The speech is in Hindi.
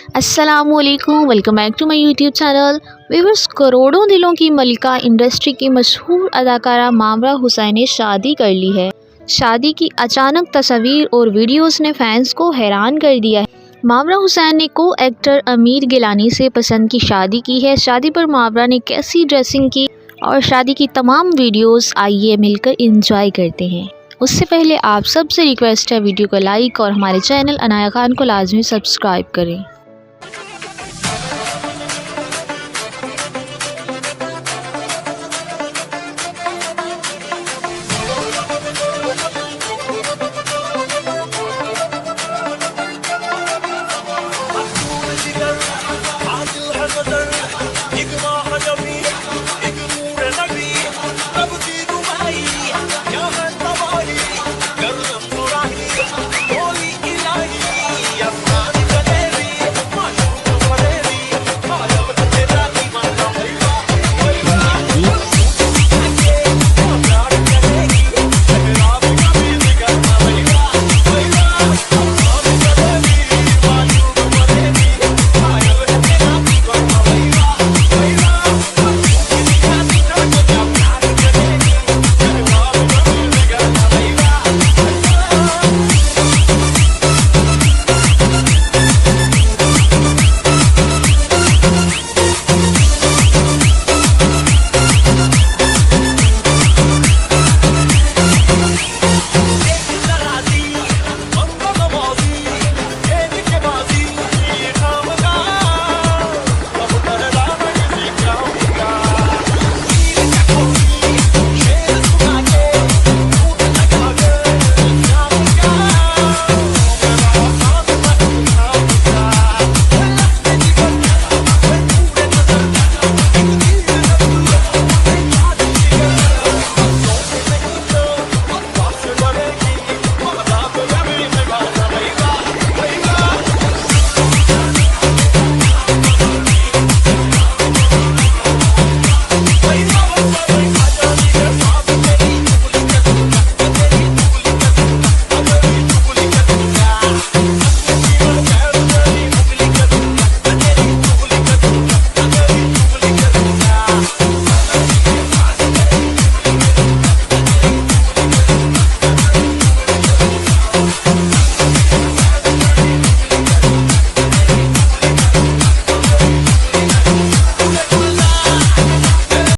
अस्सलामुअलैकुम, welcome back to my YouTube channel. Viewers, करोड़ों दिलों की मलिका इंडस्ट्री की मशहूर अदाकारा मामरा हुसैन ने शादी कर ली है। शादी की अचानक तस्वीर और वीडियोस ने फैंस को हैरान कर दिया है। मामरा हुसैन ने को एक्टर आमिर गिलानी से पसंद की शादी की है। शादी पर मामरा ने कैसी ड्रेसिंग की और शादी की तमाम वीडियोस आइए मिलकर एंजॉय करते हैं। उससे पहले आप सबसे रिक्वेस्ट है, वीडियो को लाइक और हमारे चैनल अनाया खान को लाजमी सब्सक्राइब करें।